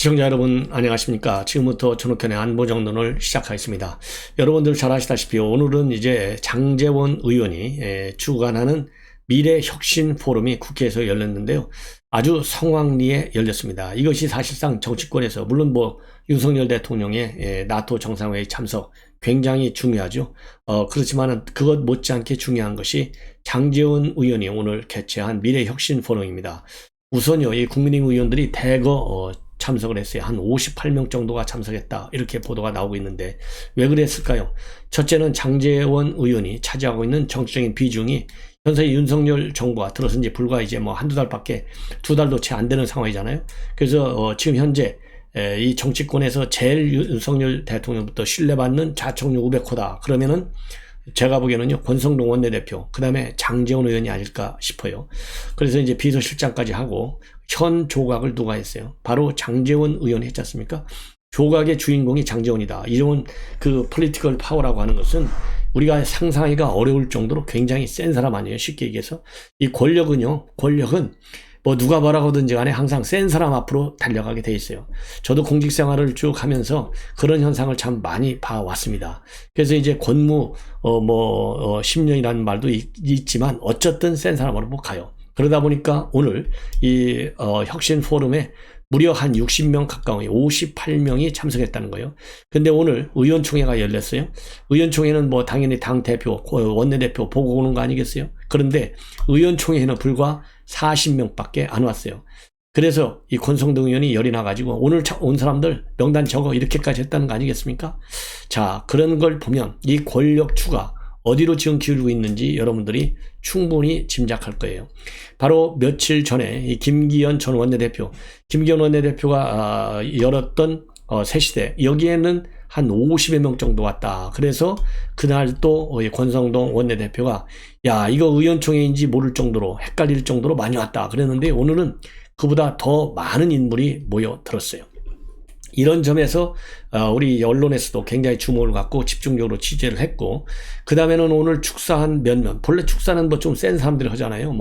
시청자 여러분 안녕하십니까. 지금부터 전욱현의 안보정론을 시작하겠습니다. 여러분들 잘 아시다시피 오늘은 이제 장제원 의원이 주관하는 미래혁신 포럼이 국회에서 열렸는데요. 아주 성황리에 열렸습니다. 이것이 사실상 정치권에서 물론 윤석열 대통령의 나토 정상회의 참석 굉장히 중요하죠. 그렇지만은 그것 못지않게 중요한 것이 장제원 의원이 오늘 개최한 미래혁신 포럼입니다. 우선요, 이 국민의힘 의원들이 대거 참석을 했어요. 한 58명 정도가 참석했다, 이렇게 보도가 나오고 있는데 왜 그랬을까요? 첫째는 장제원 의원이 차지하고 있는 정치적인 비중이 현재 윤석열 정부가 들어선 지 불과 이제 한두 달밖에, 두 달도 채 안 되는 상황이잖아요. 그래서 지금 현재 이 정치권에서 제일 윤석열 대통령부터 신뢰받는 자청률 500호다. 그러면은 제가 보기에는요, 권성동 원내대표, 그 다음에 장제원 의원이 아닐까 싶어요. 그래서 이제 비서실장까지 하고 현 조각을 누가 했어요? 바로 장제원 의원이 했지 않습니까? 조각의 주인공이 장제원이다. 이런 그 폴리티컬 파워라고 하는 것은 우리가 상상하기가 어려울 정도로 굉장히 센 사람 아니에요. 쉽게 얘기해서. 이 권력은 누가 뭐라고 하든지 간에 항상 센 사람 앞으로 달려가게 돼 있어요. 저도 공직 생활을 쭉 하면서 그런 현상을 참 많이 봐왔습니다. 그래서 이제 권무 10년이라는 말도 있지만 어쨌든 센 사람으로 가요. 그러다 보니까 오늘 이 혁신 포럼에 무려 한 60명 가까운 58명이 참석했다는 거예요. 근데 오늘 의원총회가 열렸어요. 의원총회는 당연히 당대표, 원내대표 보고 오는 거 아니겠어요? 그런데 의원총회에는 불과 40명밖에 안 왔어요. 그래서 이 권성동 의원이 열이 나가지고 오늘 온 사람들 명단 적어, 이렇게까지 했다는 거 아니겠습니까? 자, 그런 걸 보면 이 권력추가 어디로 지금 기울고 있는지 여러분들이 충분히 짐작할 거예요. 바로 며칠 전에 이 김기현 전 원내대표, 김기현 원내대표가 열었던 새시대, 여기에는 한 50여 명 정도 왔다. 그래서 그날 또 권성동 원내대표가 야, 이거 의원총회인지 모를 정도로, 헷갈릴 정도로 많이 왔다 그랬는데 오늘은 그보다 더 많은 인물이 모여들었어요. 이런 점에서 우리 언론에서도 굉장히 주목을 갖고 집중적으로 취재를 했고, 그 다음에는 오늘 축사한 몇몇, 본래 축사는 좀 센 사람들이 하잖아요.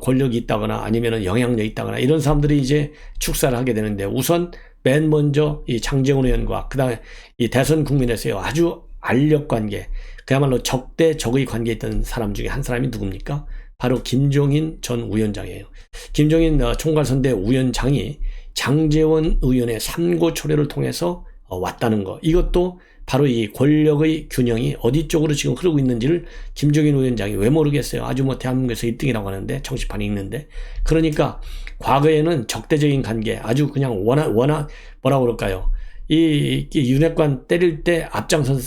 권력이 있다거나 아니면은 영향력이 있다거나 이런 사람들이 이제 축사를 하게 되는데, 우선 맨 먼저 이 장제원 의원과 그 다음에 이 대선 국민에서의 아주 알력 관계, 그야말로 적대 적의 관계에 있던 사람 중에 한 사람이 누굽니까? 바로 김종인 전 위원장이에요. 김종인 총괄선대 위원장이 장제원 의원의 삼고초려를 통해서 왔다는 거, 이것도 바로 이 권력의 균형이 어디 쪽으로 지금 흐르고 있는지를 김종인 위원장이 왜 모르겠어요. 아주 대한민국에서 1등이라고 하는데, 정치판이 있는데. 그러니까 과거에는 적대적인 관계, 아주 그냥 뭐라고 그럴까요? 이 윤핵관 때릴 때 앞장선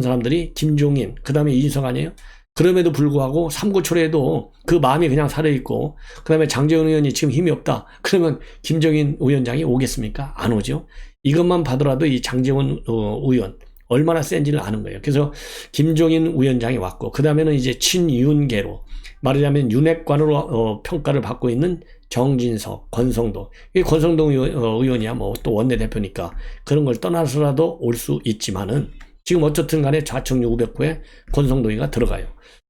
사람들이 김종인, 그 다음에 이준석 아니에요? 그럼에도 불구하고 삼고초려에도 그 마음이 그냥 살아있고, 그 다음에 장제원 의원이 지금 힘이 없다. 그러면 김종인 위원장이 오겠습니까? 안 오죠. 이것만 봐더라도 이 장제원 의원 얼마나 센지를 아는 거예요. 그래서 김종인 위원장이 왔고, 그 다음에는 이제 친윤계로, 말하자면 윤핵관으로 평가를 받고 있는 정진석, 권성동. 이 권성동 의원이야 또 원내대표니까 그런 걸 떠나서라도 올 수 있지만은, 지금 어쨌든 간에 좌청류 500호에 권성동이가 들어가요.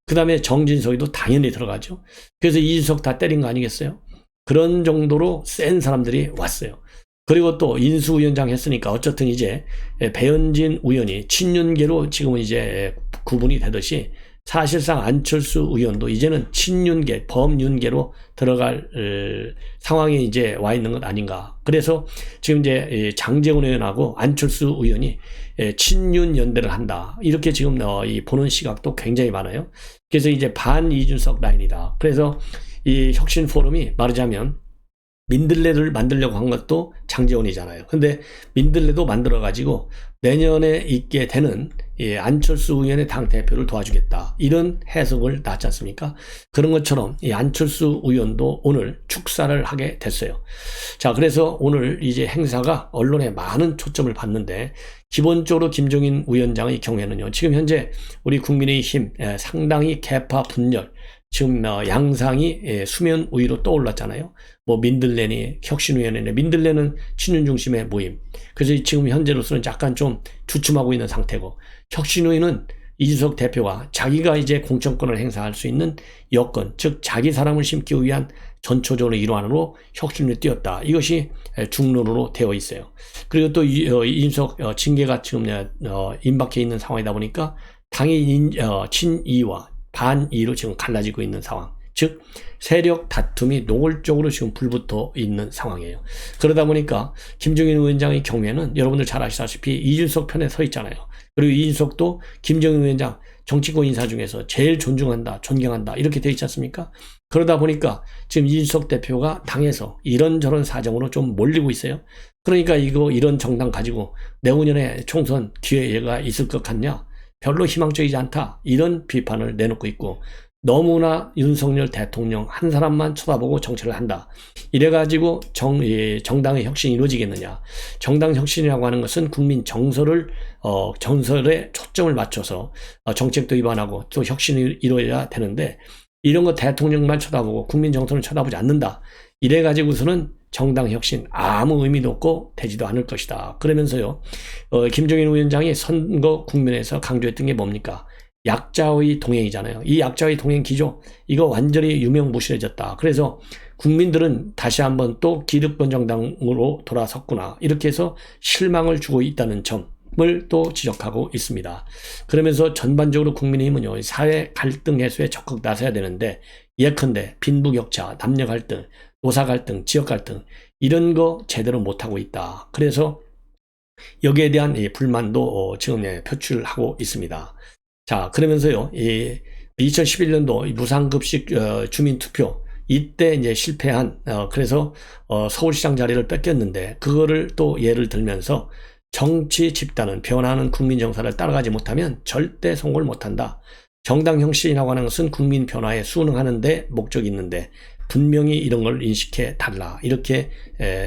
그 다음에 정진석이도 당연히 들어가죠. 그래서 이준석 다 때린 거 아니겠어요? 그런 정도로 센 사람들이 왔어요. 그리고 또 인수위원장 했으니까 어쨌든 이제 배현진 의원이 친윤계로 지금은 이제 구분이 되듯이, 사실상 안철수 의원도 이제는 친윤계, 범윤계로 들어갈 상황에 이제 와 있는 것 아닌가. 그래서 지금 이제 장제원 의원하고 안철수 의원이 친윤 연대를 한다, 이렇게 지금 이 보는 시각도 굉장히 많아요. 그래서 이제 반 이준석 라인이다. 그래서 이 혁신 포럼이 말하자면 민들레를 만들려고 한 것도 장제원이잖아요. 근데 민들레도 만들어가지고 내년에 있게 되는 안철수 의원의 당대표를 도와주겠다, 이런 해석을 놨지 않습니까? 그런 것처럼 이 안철수 의원도 오늘 축사를 하게 됐어요. 자, 그래서 오늘 이제 행사가 언론에 많은 초점을 받는데, 기본적으로 김종인 위원장의 경우에는요, 지금 현재 우리 국민의힘 상당히 계파 분열, 지금 양상이 수면 위로 떠올랐잖아요. 민들레니 혁신위원회니, 민들레는 친윤 중심의 모임. 그래서 지금 현재로서는 약간 좀 주춤하고 있는 상태고, 혁신위는 이준석 대표가 자기가 이제 공천권을 행사할 수 있는 여건, 즉 자기 사람을 심기 위한 전초전의 일환으로 혁신을 띄웠다. 이것이 중론으로 되어 있어요. 그리고 또 이준석 징계가 지금 임박해 있는 상황이다 보니까 당의 친이와 반이로 지금 갈라지고 있는 상황. 즉 세력 다툼이 노골적으로 지금 불붙어 있는 상황이에요. 그러다 보니까 김종인 위원장의 경우에는 여러분들 잘 아시다시피 이준석 편에 서 있잖아요. 그리고 이준석도 김종인 위원장 정치권 인사 중에서 제일 존중한다, 존경한다 이렇게 되어 있지 않습니까? 그러다 보니까 지금 이준석 대표가 당에서 이런저런 사정으로 좀 몰리고 있어요. 그러니까 이런 정당 가지고 내후년에 총선 기회가 있을 것 같냐? 별로 희망적이지 않다. 이런 비판을 내놓고 있고, 너무나 윤석열 대통령 한 사람만 쳐다보고 정치를 한다. 이래가지고 정당의 혁신이 이루어지겠느냐. 정당 혁신이라고 하는 것은 국민 정서에 초점을 맞춰서 정책도 위반하고 또 혁신이 이루어져야 되는데, 이런 거 대통령만 쳐다보고 국민 정서를 쳐다보지 않는다. 이래가지고서는 정당 혁신 아무 의미도 없고 되지도 않을 것이다. 그러면서요, 김종인 위원장이 선거 국면에서 강조했던 게 뭡니까? 약자의 동행이잖아요. 이 약자의 동행 기조, 이거 완전히 유명무실해졌다. 그래서 국민들은 다시 한번 또 기득권 정당으로 돌아섰구나. 이렇게 해서 실망을 주고 있다는 점을 또 지적하고 있습니다. 그러면서 전반적으로 국민의힘은요, 사회 갈등 해소에 적극 나서야 되는데, 예컨대 빈부격차, 남녀 갈등, 노사 갈등, 지역 갈등, 이런 거 제대로 못하고 있다. 그래서 여기에 대한 불만도 지금 표출하고 있습니다. 자, 그러면서요, 2011년도 무상급식 주민투표, 이때 이제 실패한, 그래서 서울시장 자리를 뺏겼는데, 그거를 또 예를 들면서 정치 집단은 변화하는 국민 정서를 따라가지 못하면 절대 성공을 못한다. 정당 혁신이라고 하는 것은 국민 변화에 순응하는 데 목적이 있는데, 분명히 이런 걸 인식해 달라. 이렇게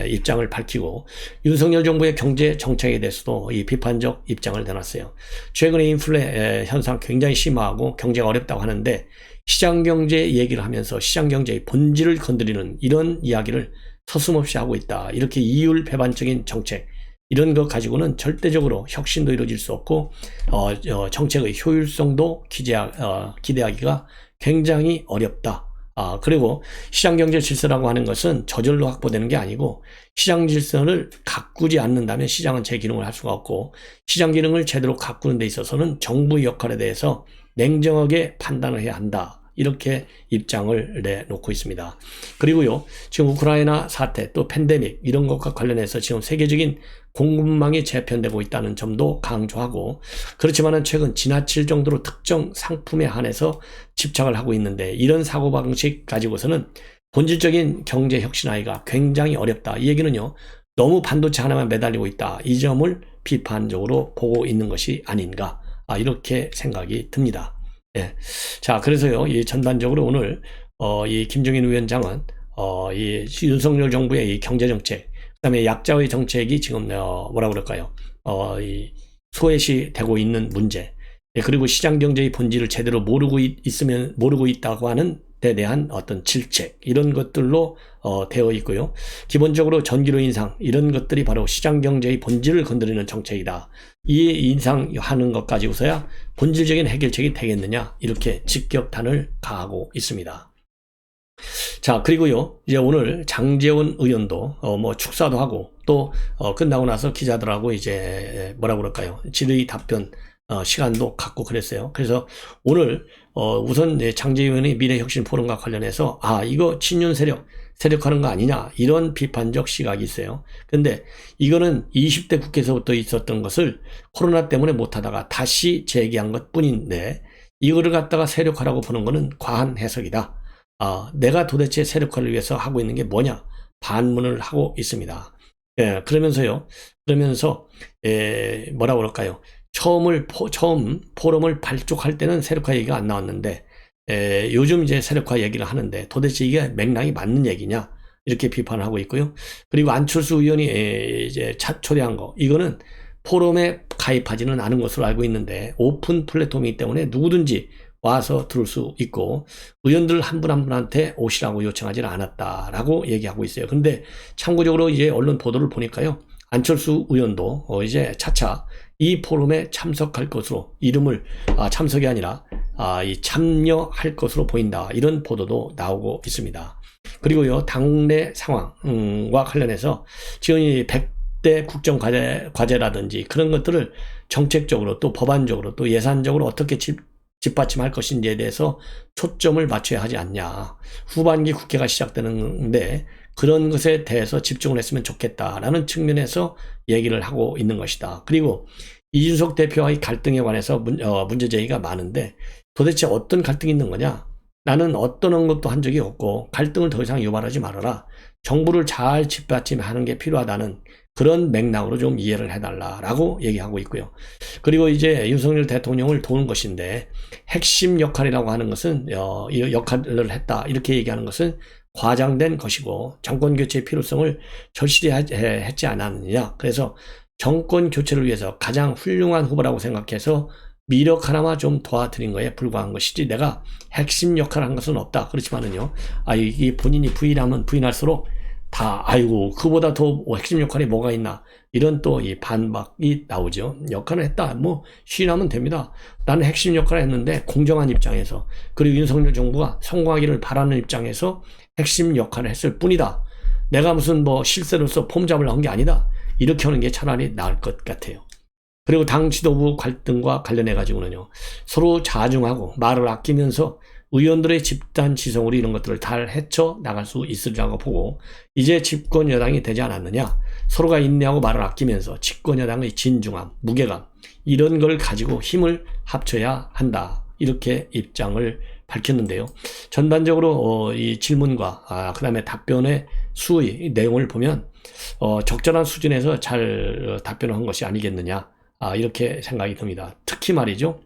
입장을 밝히고, 윤석열 정부의 경제 정책에 대해서도 이 비판적 입장을 내놨어요. 최근에 인플레 현상 굉장히 심하고 경제가 어렵다고 하는데, 시장경제 얘기를 하면서 시장경제의 본질을 건드리는 이런 이야기를 서슴없이 하고 있다. 이렇게 이율배반적인 정책, 이런 것 가지고는 절대적으로 혁신도 이루어질 수 없고, 정책의 효율성도 기대하기가 굉장히 어렵다. 그리고 시장경제 질서라고 하는 것은 저절로 확보되는 게 아니고, 시장 질서를 가꾸지 않는다면 시장은 제 기능을 할 수가 없고, 시장 기능을 제대로 가꾸는 데 있어서는 정부의 역할에 대해서 냉정하게 판단을 해야 한다. 이렇게 입장을 내놓고 있습니다. 그리고요, 지금 우크라이나 사태, 또 팬데믹 이런 것과 관련해서 지금 세계적인 공급망이 재편되고 있다는 점도 강조하고, 그렇지만은 최근 지나칠 정도로 특정 상품에 한해서 집착을 하고 있는데, 이런 사고방식 가지고서는 본질적인 경제 혁신하기가 굉장히 어렵다. 이 얘기는요, 너무 반도체 하나만 매달리고 있다. 이 점을 비판적으로 보고 있는 것이 아닌가. 이렇게 생각이 듭니다. 예. 자, 그래서요, 이 전반적으로 오늘, 이 김종인 위원장은, 이 윤석열 정부의 이 경제정책, 그 다음에 약자의 정책이 지금, 뭐라 그럴까요? 이 소외시 되고 있는 문제, 예, 그리고 시장경제의 본질을 제대로 모르고 있다고 하는 데 대한 어떤 질책, 이런 것들로, 되어 있고요. 기본적으로 전기료 인상, 이런 것들이 바로 시장경제의 본질을 건드리는 정책이다. 이 인상하는 것 가지고서야 본질적인 해결책이 되겠느냐, 이렇게 직격탄을 가하고 있습니다. 자, 그리고요, 이제 오늘 장제원 의원도, 축사도 하고, 또, 끝나고 나서 기자들하고 이제, 뭐라 그럴까요? 질의 답변, 시간도 갖고 그랬어요. 그래서 오늘, 우선 장제원 의원이 미래혁신 포럼과 관련해서, 이거 친윤 세력하는 거 아니냐, 이런 비판적 시각이 있어요. 근데 이거는 20대 국회에서부터 있었던 것을 코로나 때문에 못하다가 다시 재개한 것 뿐인데, 이거를 갖다가 세력화라고 보는 거는 과한 해석이다. 내가 도대체 세력화를 위해서 하고 있는 게 뭐냐, 반문을 하고 있습니다. 예, 그러면서 뭐라 그럴까요? 처음 포럼을 발족할 때는 세력화 얘기가 안 나왔는데, 요즘 이제 세력화 얘기를 하는데 도대체 이게 맥락이 맞는 얘기냐, 이렇게 비판을 하고 있고요. 그리고 안철수 의원이 이제 초대한 거, 이거는 포럼에 가입하지는 않은 것으로 알고 있는데 오픈 플랫폼이기 때문에 누구든지 와서 들을 수 있고, 의원들 한 분 한 분한테 오시라고 요청하지는 않았다라고 얘기하고 있어요. 근데 참고적으로 이제 언론 보도를 보니까요, 안철수 의원도 이제 차차 이 포럼에 참석할 것으로, 이름을 참석이 아니라 참여할 것으로 보인다, 이런 보도도 나오고 있습니다. 그리고요, 당내 상황과 관련해서 지금 이 100대 국정과제라든지 그런 것들을 정책적으로 또 법안적으로 또 예산적으로 어떻게 뒷받침할 것인지에 대해서 초점을 맞춰야 하지 않냐. 후반기 국회가 시작되는데 그런 것에 대해서 집중을 했으면 좋겠다라는 측면에서 얘기를 하고 있는 것이다. 그리고 이준석 대표와의 갈등에 관해서 문제 제기가 많은데 도대체 어떤 갈등이 있는 거냐? 나는 어떤 언급도 한 적이 없고 갈등을 더 이상 유발하지 말아라. 정부를 잘 뒷받침하는 게 필요하다는 그런 맥락으로 좀 이해를 해달라라고 얘기하고 있고요. 그리고 이제 윤석열 대통령을 도는 것인데 핵심 역할이라고 하는 것은 이 역할을 했다 이렇게 얘기하는 것은 과장된 것이고 정권 교체의 필요성을 절실히 했지 않았느냐. 그래서 정권 교체를 위해서 가장 훌륭한 후보라고 생각해서 미력 하나만 좀 도와드린 거에 불과한 것이지 내가 핵심 역할을 한 것은 없다. 그렇지만은요, 이 본인이 부인하면 부인할수록 다 아이고 그보다 더 핵심 역할이 뭐가 있나 이런 또 이 반박이 나오죠. 역할을 했다 뭐 시인하면 됩니다. 나는 핵심 역할을 했는데 공정한 입장에서 그리고 윤석열 정부가 성공하기를 바라는 입장에서 핵심 역할을 했을 뿐이다. 내가 무슨 뭐 실세로서 폼잡을 한 게 아니다. 이렇게 하는 게 차라리 나을 것 같아요. 그리고 당 지도부 갈등과 관련해 가지고는요, 서로 자중하고 말을 아끼면서 의원들의 집단 지성으로 이런 것들을 잘 헤쳐 나갈 수 있으리라고 보고, 이제 집권 여당이 되지 않았느냐, 서로가 인내하고 말을 아끼면서 집권 여당의 진중함, 무게감 이런 걸 가지고 힘을 합쳐야 한다, 이렇게 입장을 밝혔는데요. 전반적으로 이 질문과 그 다음에 답변의 수의 내용을 보면 적절한 수준에서 잘 답변을 한 것이 아니겠느냐, 이렇게 생각이 듭니다. 특히 말이죠,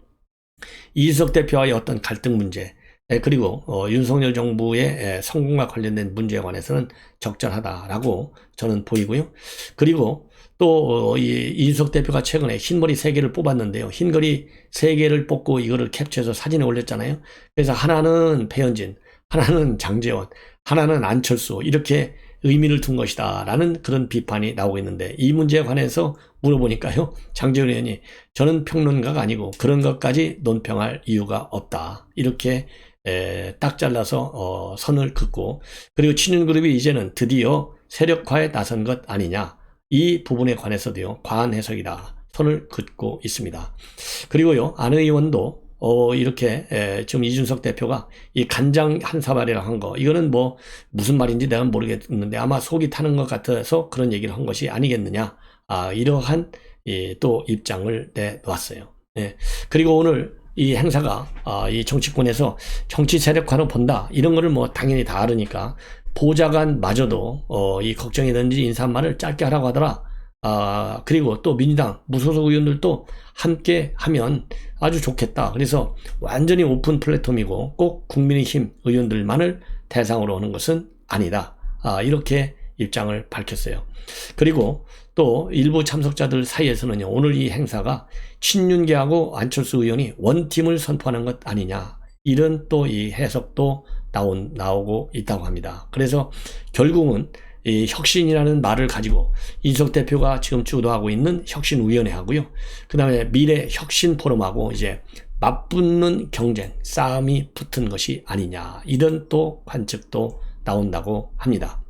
이준석 대표와의 어떤 갈등 문제, 그리고 윤석열 정부의 성공과 관련된 문제에 관해서는 적절하다라고 저는 보이고요. 그리고 또 이준석 대표가 최근에 흰머리 3개를 뽑았는데요. 흰머리 3개를 뽑고 이거를 캡처해서 사진에 올렸잖아요. 그래서 하나는 배현진, 하나는 장제원, 하나는 안철수, 이렇게 의미를 둔 것이다 라는 그런 비판이 나오고 있는데, 이 문제에 관해서 물어보니까요, 장제원 의원이 저는 평론가가 아니고 그런 것까지 논평할 이유가 없다, 이렇게 딱 잘라서 선을 긋고, 그리고 친윤그룹이 이제는 드디어 세력화에 나선 것 아니냐, 이 부분에 관해서도요 과한 해석이다 선을 긋고 있습니다. 그리고요 안 의원도 이렇게 지금 이준석 대표가 이 간장 한 사발이라 한 거, 이거는 뭐 무슨 말인지 내가 모르겠는데 아마 속이 타는 것 같아서 그런 얘기를 한 것이 아니겠느냐, 이러한 또 입장을 내놓았어요. 그리고 오늘 이 행사가 이 정치권에서 정치 세력화로 본다 이런 거를 뭐 당연히 다 알으니까 보좌관마저도 이 걱정이든지 인사말을 짧게 하라고 하더라. 그리고 또 민주당 무소속 의원들도 함께 하면 아주 좋겠다. 그래서 완전히 오픈 플랫폼이고 꼭 국민의힘 의원들만을 대상으로 하는 것은 아니다, 이렇게 입장을 밝혔어요. 그리고 또 일부 참석자들 사이에서는요, 오늘 이 행사가 친윤계하고 안철수 의원이 원팀을 선포하는 것 아니냐, 이런 또 이 해석도 나오고 있다고 합니다. 그래서 결국은 이 혁신이라는 말을 가지고 이준석 대표가 지금 주도하고 있는 혁신위원회하고요, 그 다음에 미래 혁신 포럼하고 이제 맞붙는 경쟁, 싸움이 붙은 것이 아니냐, 이런 또 관측도 나온다고 합니다.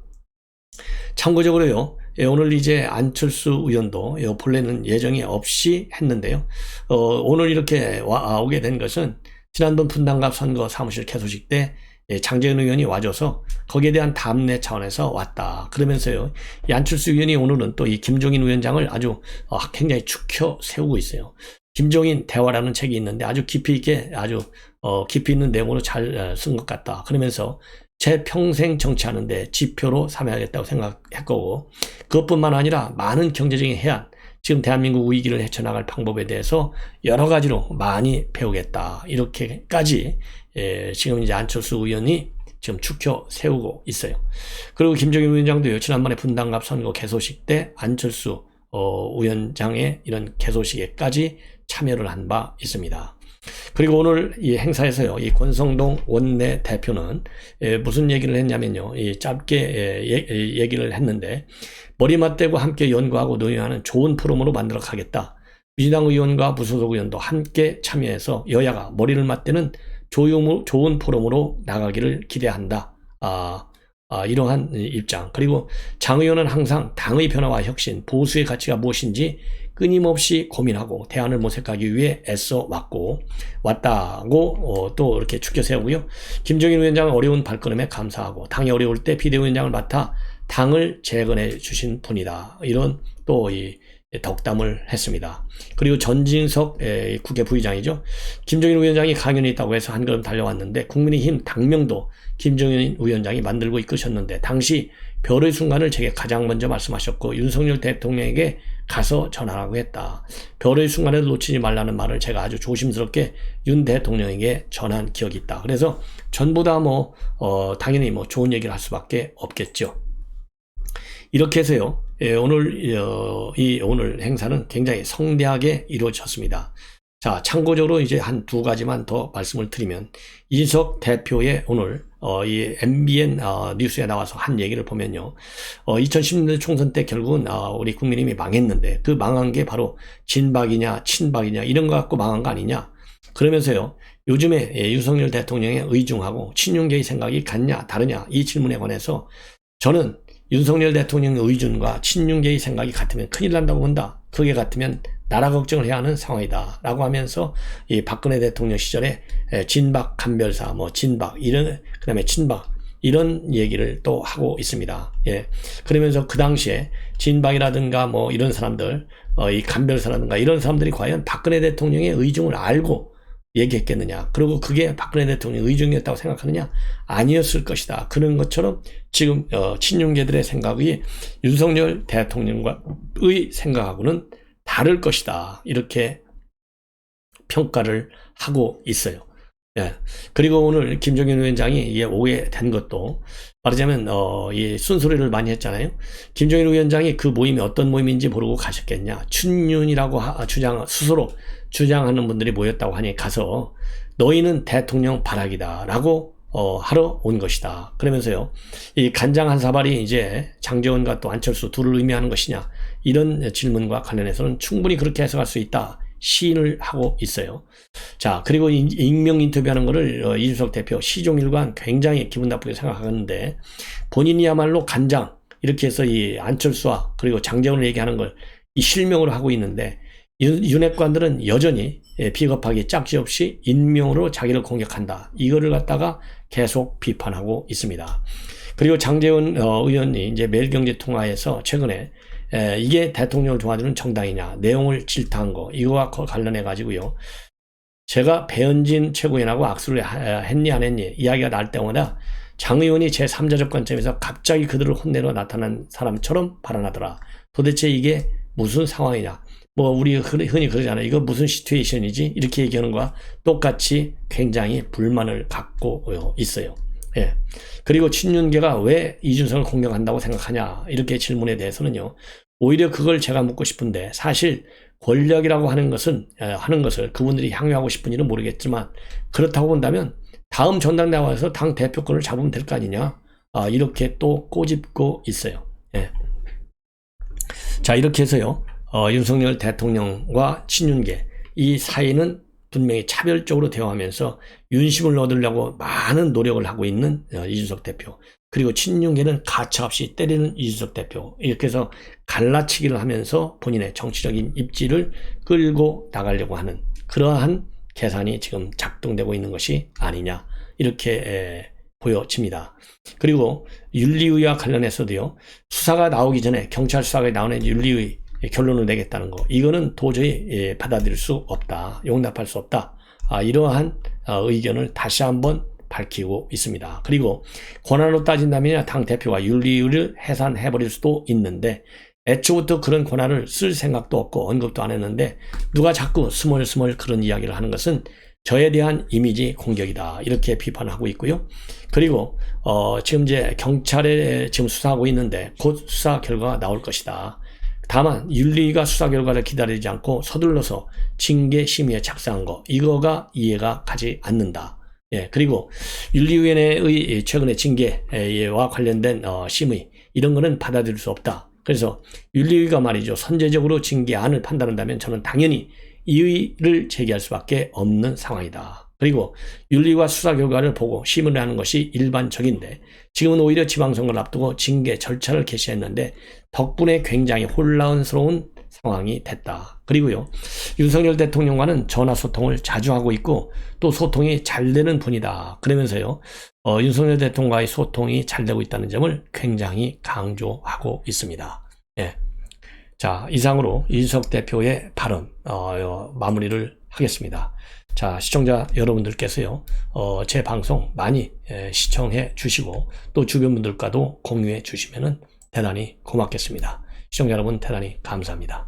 참고적으로요, 오늘 이제 안철수 의원도 본래는 예정이 없이 했는데요, 오늘 이렇게 오게 된 것은 지난번 분당갑 선거 사무실 개소식 때 장제원 의원이 와줘서 거기에 대한 답례 차원에서 왔다. 그러면서요, 이 안철수 의원이 오늘은 또 이 김종인 위원장을 아주 굉장히 축혀 세우고 있어요. 김종인 대화라는 책이 있는데 아주 깊이 있게, 아주 깊이 있는 내용으로 잘 쓴 것 같다. 그러면서 제 평생 정치하는데 지표로 삼아야겠다고 생각했고, 그것뿐만 아니라 많은 경제적인 해안, 지금 대한민국 위기를 헤쳐나갈 방법에 대해서 여러 가지로 많이 배우겠다, 이렇게까지 지금 이제 안철수 의원이 지금 축혀 세우고 있어요. 그리고 김종인 위원장도요, 지난번에 분당갑 선거 개소식 때 안철수 위원장의 이런 개소식에까지 참여를 한 바 있습니다. 그리고 오늘 이 행사에서요, 이 권성동 원내 대표는 무슨 얘기를 했냐면요, 짧게 얘기를 했는데, 머리 맞대고 함께 연구하고 논의하는 좋은 포럼으로 만들어 가겠다. 민주당 의원과 무소속 의원도 함께 참여해서 여야가 머리를 맞대는 좋은 포럼으로 나가기를 기대한다. 이러한 입장. 그리고 장 의원은 항상 당의 변화와 혁신, 보수의 가치가 무엇인지 끊임없이 고민하고 대안을 모색하기 위해 애써 왔다고 또 이렇게 추켜 세우고요. 김종인 위원장은 어려운 발걸음에 감사하고 당이 어려울 때 비대위원장을 맡아 당을 재건해 주신 분이다. 이런 또 이 덕담을 했습니다. 그리고 전진석 국회 부의장이죠. 김종인 위원장이 강연이 있다고 해서 한 걸음 달려왔는데 국민의힘 당명도 김종인 위원장이 만들고 이끄셨는데 당시 별의 순간을 제게 가장 먼저 말씀하셨고 윤석열 대통령에게 가서 전하라고 했다. 별의 순간을 놓치지 말라는 말을 제가 아주 조심스럽게 윤 대통령에게 전한 기억이 있다. 그래서 전부 다 당연히 좋은 얘기를 할 수밖에 없겠죠. 이렇게 해서요, 오늘 행사는 굉장히 성대하게 이루어졌습니다. 자, 참고적으로 이제 한 두 가지만 더 말씀을 드리면, 이준석 대표의 오늘, 이 MBN 뉴스에 나와서 한 얘기를 보면요. 2010년대 총선 때 결국은, 우리 국민의힘이 망했는데, 그 망한 게 바로 진박이냐, 친박이냐, 이런 거 갖고 망한 거 아니냐. 그러면서요, 요즘에 윤석열 대통령의 의중하고 친윤계의 생각이 같냐, 다르냐, 이 질문에 관해서 저는 윤석열 대통령의 의중과 친윤계의 생각이 같으면 큰일 난다고 본다. 그게 같으면 나라 걱정을 해야 하는 상황이다. 라고 하면서 이 박근혜 대통령 시절에 진박, 간별사, 진박, 그 다음에 친박, 이런 얘기를 또 하고 있습니다. 예. 그러면서 그 당시에 진박이라든가 이런 사람들, 이 간별사라든가 이런 사람들이 과연 박근혜 대통령의 의중을 알고 얘기했겠느냐. 그리고 그게 박근혜 대통령의 의중이었다고 생각하느냐. 아니었을 것이다. 그런 것처럼 지금 친윤계들의 생각이 윤석열 대통령과의 생각하고는 다를 것이다. 이렇게 평가를 하고 있어요. 예. 그리고 오늘 김종인 위원장이 오게 된 것도 말하자면 이 순소리를 많이 했잖아요. 김종인 위원장이 그 모임이 어떤 모임인지 모르고 가셨겠냐. 친윤이라고 스스로 주장하는 분들이 모였다고 하니 가서 너희는 대통령 발악이다 라고 하러 온 것이다. 그러면서요, 이 간장 한 사발이 이제 장제원과 또 안철수 둘을 의미하는 것이냐, 이런 질문과 관련해서는 충분히 그렇게 해석할 수 있다. 시인을 하고 있어요. 자, 그리고 익명 인터뷰하는 거를 이준석 대표 시종일관 굉장히 기분 나쁘게 생각하는데, 본인이야말로 간장 이렇게 해서 이 안철수와 그리고 장제원을 얘기하는 걸 이 실명으로 하고 있는데, 윤핵관들은 여전히 비겁하게 짝지 없이 인명으로 자기를 공격한다. 이거를 갖다가 계속 비판하고 있습니다. 그리고 장제원 의원이 이제 매일경제통화에서 최근에 이게 대통령을 도와주는 정당이냐, 내용을 질타한 거, 이거와 관련해 가지고요, 제가 배현진 최고위원하고 악수를 했니 안 했니 이야기가 날 때마다 장 의원이 제3자적 관점에서 갑자기 그들을 혼내러 나타난 사람처럼 발언하더라. 도대체 이게 무슨 상황이냐, 우리 흔히 그러잖아요. 이거 무슨 시츄에이션이지? 이렇게 얘기하는 거와 똑같이 굉장히 불만을 갖고 있어요. 예. 그리고 친윤계가 왜 이준석을 공격한다고 생각하냐, 이렇게 질문에 대해서는요, 오히려 그걸 제가 묻고 싶은데, 사실 권력이라고 하는 것을 그분들이 향유하고 싶은 일은 모르겠지만, 그렇다고 본다면 다음 전당대회 와서 당 대표권을 잡으면 될 거 아니냐, 이렇게 또 꼬집고 있어요. 예. 자, 이렇게 해서요, 윤석열 대통령과 친윤계 이 사이는 분명히 차별적으로 대화하면서 윤심을 얻으려고 많은 노력을 하고 있는 이준석 대표, 그리고 친윤계는 가차없이 때리는 이준석 대표, 이렇게 해서 갈라치기를 하면서 본인의 정치적인 입지를 끌고 나가려고 하는 그러한 계산이 지금 작동되고 있는 것이 아니냐, 이렇게 보여집니다. 그리고 윤리위와 관련해서도요, 수사가 나오기 전에 경찰 수사가 나오는 윤리위 결론을 내겠다는 거, 이거는 도저히 받아들일 수 없다, 용납할 수 없다, 이러한 의견을 다시 한번 밝히고 있습니다. 그리고 권한으로 따진다면 당 대표가 윤리위를 해산해버릴 수도 있는데, 애초부터 그런 권한을 쓸 생각도 없고 언급도 안 했는데 누가 자꾸 스멀스멀 그런 이야기를 하는 것은 저에 대한 이미지 공격이다, 이렇게 비판하고 있고요. 그리고 지금 이제 경찰에 지금 수사하고 있는데 곧 수사 결과가 나올 것이다. 다만 윤리위가 수사 결과를 기다리지 않고 서둘러서 징계 심의에 착수한 거, 이거가 이해가 가지 않는다. 예, 그리고 윤리위원회의 최근의 징계와 관련된 심의, 이런 거는 받아들일 수 없다. 그래서 윤리위가 말이죠, 선제적으로 징계안을 판단한다면 저는 당연히 이의를 제기할 수밖에 없는 상황이다. 그리고 윤리와 수사 결과를 보고 심의를 하는 것이 일반적인데 지금은 오히려 지방선거를 앞두고 징계 절차를 개시했는데 덕분에 굉장히 혼란스러운 상황이 됐다. 그리고요, 윤석열 대통령과는 전화 소통을 자주 하고 있고 또 소통이 잘 되는 분이다. 그러면서요, 윤석열 대통령과의 소통이 잘 되고 있다는 점을 굉장히 강조하고 있습니다. 예. 자, 이상으로 이준석 대표의 발언 마무리를 하겠습니다. 자, 시청자 여러분들께서요, 제 방송 많이 시청해 주시고 또 주변 분들과도 공유해 주시면 대단히 고맙겠습니다. 시청자 여러분 대단히 감사합니다.